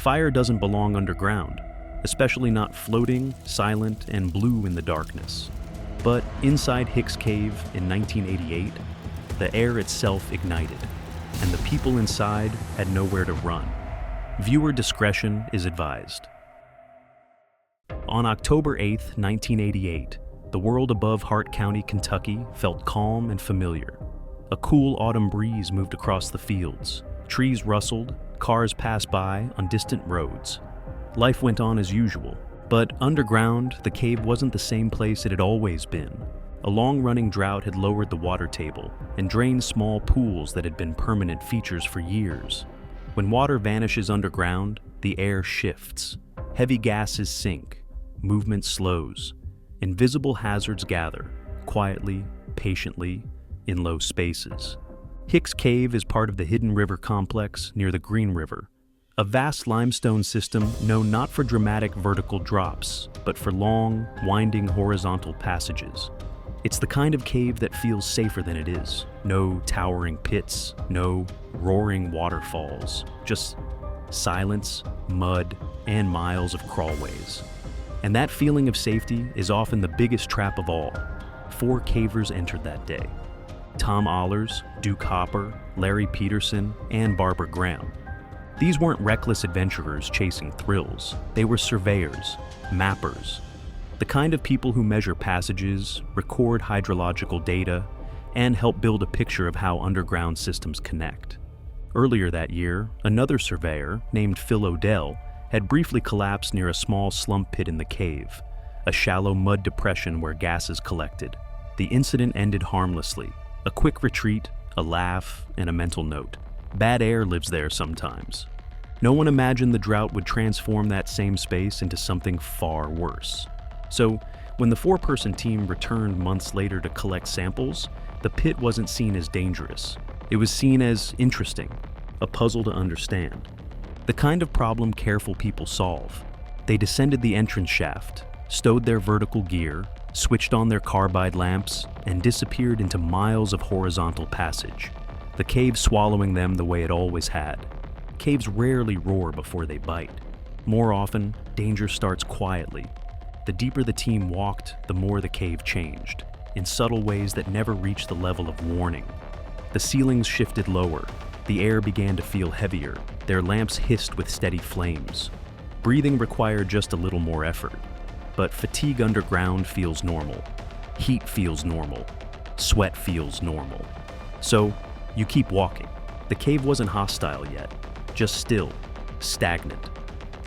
Fire doesn't belong underground, especially not floating, silent, and blue in the darkness. But inside Hicks Cave in 1988, the air itself ignited, and the people inside had nowhere to run. Viewer discretion is advised. On October 8, 1988, the world above Hart County, Kentucky felt calm and familiar. A cool autumn breeze moved across the fields. Trees rustled, cars passed by on distant roads. Life went on as usual, but underground, the cave wasn't the same place it had always been. A long-running drought had lowered the water table and drained small pools that had been permanent features for years. When water vanishes underground, the air shifts. Heavy gases sink, movement slows. Invisible hazards gather, quietly, patiently, in low spaces. Hicks Cave is part of the Hidden River complex near the Green River, a vast limestone system known not for dramatic vertical drops, but for long, winding horizontal passages. It's the kind of cave that feels safer than it is. No towering pits, no roaring waterfalls, just silence, mud, and miles of crawlways. And that feeling of safety is often the biggest trap of all. 4 cavers entered that day. Tom Ahlers, Duke Hopper, Larry Peterson, and Barbara Graham. These weren't reckless adventurers chasing thrills. They were surveyors, mappers, the kind of people who measure passages, record hydrological data, and help build a picture of how underground systems connect. Earlier that year, another surveyor, named Phil Odell, had briefly collapsed near a small slump pit in the cave, a shallow mud depression where gases collected. The incident ended harmlessly. A quick retreat, a laugh, and a mental note. Bad air lives there sometimes. No one imagined the drought would transform that same space into something far worse. So, when the 4-person team returned months later to collect samples, the pit wasn't seen as dangerous. It was seen as interesting, a puzzle to understand. The kind of problem careful people solve. They descended the entrance shaft, stowed their vertical gear, switched on their carbide lamps, and disappeared into miles of horizontal passage, the cave swallowing them the way it always had. Caves rarely roar before they bite. More often, danger starts quietly. The deeper the team walked, the more the cave changed, in subtle ways that never reached the level of warning. The ceilings shifted lower, the air began to feel heavier, their lamps hissed with steady flames. Breathing required just a little more effort. But fatigue underground feels normal. Heat feels normal. Sweat feels normal. So, you keep walking. The cave wasn't hostile yet, just still, stagnant.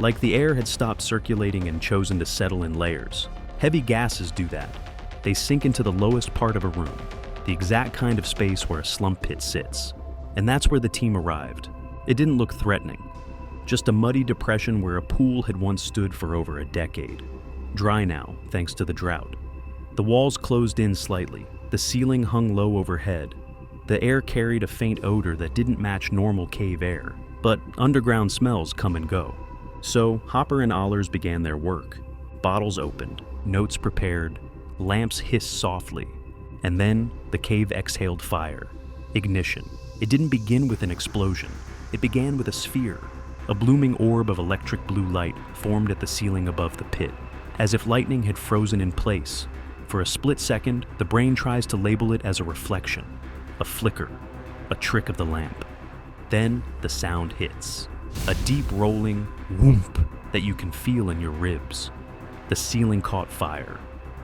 Like the air had stopped circulating and chosen to settle in layers. Heavy gases do that. They sink into the lowest part of a room, the exact kind of space where a slump pit sits. And that's where the team arrived. It didn't look threatening. Just a muddy depression where a pool had once stood for over a decade. Dry now, thanks to the drought. The walls closed in slightly. The ceiling hung low overhead. The air carried a faint odor that didn't match normal cave air, but underground smells come and go. So Hopper and Ahlers began their work. Bottles opened, notes prepared, lamps hissed softly, and then the cave exhaled fire. Ignition. It didn't begin with an explosion. It began with a sphere. A blooming orb of electric blue light formed at the ceiling above the pit, as if lightning had frozen in place. For a split second, the brain tries to label it as a reflection, a flicker, a trick of the lamp. Then the sound hits, a deep rolling whoomp that you can feel in your ribs. The ceiling caught fire.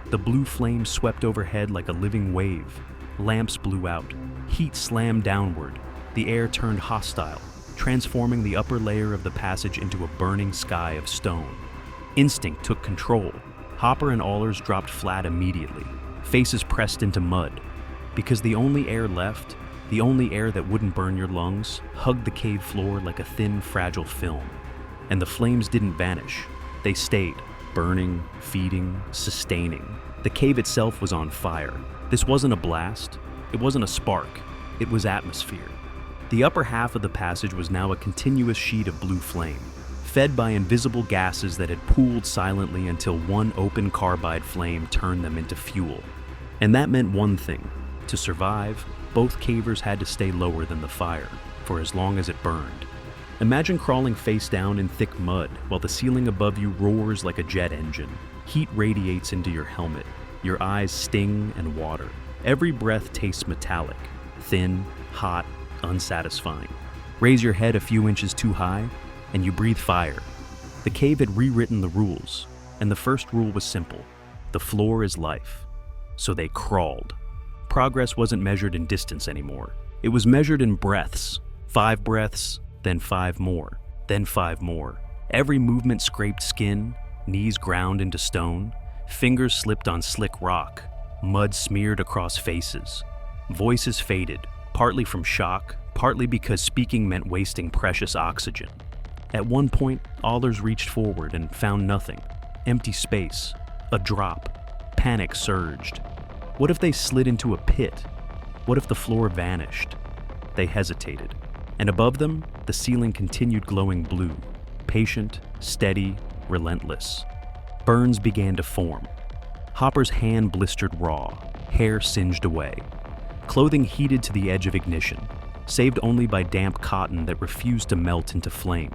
The blue flame swept overhead like a living wave. Lamps blew out. Heat slammed downward. The air turned hostile, transforming the upper layer of the passage into a burning sky of stone. Instinct took control. Hopper and Ahlers dropped flat immediately, faces pressed into mud. Because the only air left, the only air that wouldn't burn your lungs, hugged the cave floor like a thin, fragile film. And the flames didn't vanish. They stayed, burning, feeding, sustaining. The cave itself was on fire. This wasn't a blast. It wasn't a spark. It was atmosphere. The upper half of the passage was now a continuous sheet of blue flame, fed by invisible gases that had pooled silently until one open carbide flame turned them into fuel. And that meant one thing. To survive, both cavers had to stay lower than the fire, for as long as it burned. Imagine crawling face down in thick mud while the ceiling above you roars like a jet engine. Heat radiates into your helmet. Your eyes sting and water. Every breath tastes metallic, thin, hot, unsatisfying. Raise your head a few inches too high, and you breathe fire. The cave had rewritten the rules, and the first rule was simple. The floor is life. So they crawled. Progress wasn't measured in distance anymore. It was measured in breaths. 5 breaths, then 5 more, then 5 more. Every movement scraped skin, knees ground into stone, fingers slipped on slick rock, mud smeared across faces. Voices faded, partly from shock, partly because speaking meant wasting precious oxygen. At one point, Allers reached forward and found nothing. Empty space, a drop. Panic surged. What if they slid into a pit? What if the floor vanished? They hesitated. And above them, the ceiling continued glowing blue, patient, steady, relentless. Burns began to form. Hopper's hand blistered raw, hair singed away. Clothing heated to the edge of ignition, saved only by damp cotton that refused to melt into flame.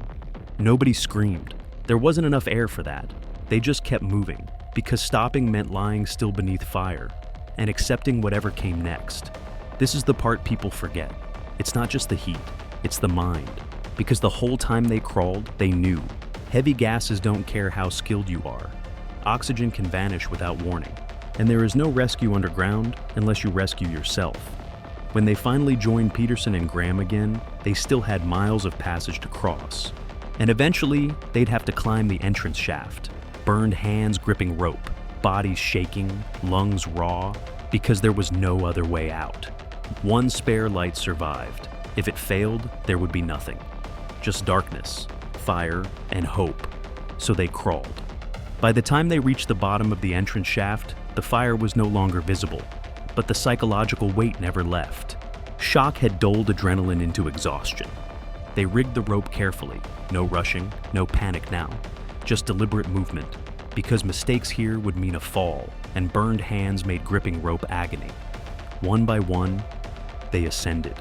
Nobody screamed. There wasn't enough air for that. They just kept moving, because stopping meant lying still beneath fire, and accepting whatever came next. This is the part people forget. It's not just the heat, it's the mind. Because the whole time they crawled, they knew. Heavy gases don't care how skilled you are. Oxygen can vanish without warning. And there is no rescue underground unless you rescue yourself. When they finally joined Peterson and Graham again, they still had miles of passage to cross. And eventually, they'd have to climb the entrance shaft, burned hands gripping rope, bodies shaking, lungs raw, because there was no other way out. One spare light survived. If it failed, there would be nothing. Just darkness, fire, and hope. So they crawled. By the time they reached the bottom of the entrance shaft, the fire was no longer visible, but the psychological weight never left. Shock had dulled adrenaline into exhaustion. They rigged the rope carefully, no rushing, no panic now, just deliberate movement, because mistakes here would mean a fall, and burned hands made gripping rope agony. One by one, they ascended.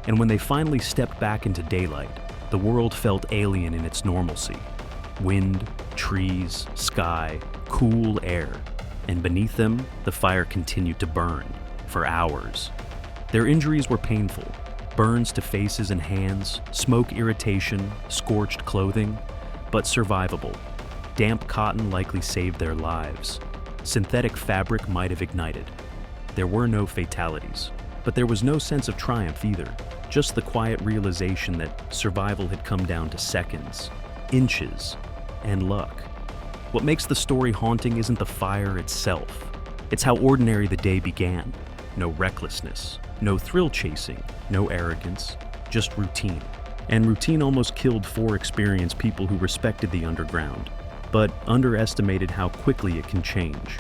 And when they finally stepped back into daylight, the world felt alien in its normalcy. Wind, trees, sky, cool air. And beneath them, the fire continued to burn, for hours. Their injuries were painful. Burns to faces and hands, smoke irritation, scorched clothing, but survivable. Damp cotton likely saved their lives. Synthetic fabric might have ignited. There were no fatalities, but there was no sense of triumph either. Just the quiet realization that survival had come down to seconds, inches, and luck. What makes the story haunting isn't the fire itself. It's how ordinary the day began. No recklessness, no thrill chasing, no arrogance, just routine. And routine almost killed 4 experienced people who respected the underground, but underestimated how quickly it can change.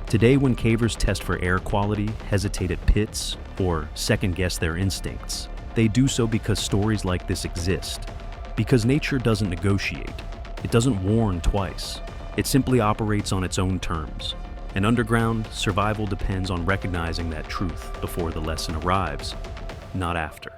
Today, when cavers test for air quality, hesitate at pits, or second-guess their instincts, they do so because stories like this exist. Because nature doesn't negotiate. It doesn't warn twice. It simply operates on its own terms. And underground, survival depends on recognizing that truth before the lesson arrives, not after.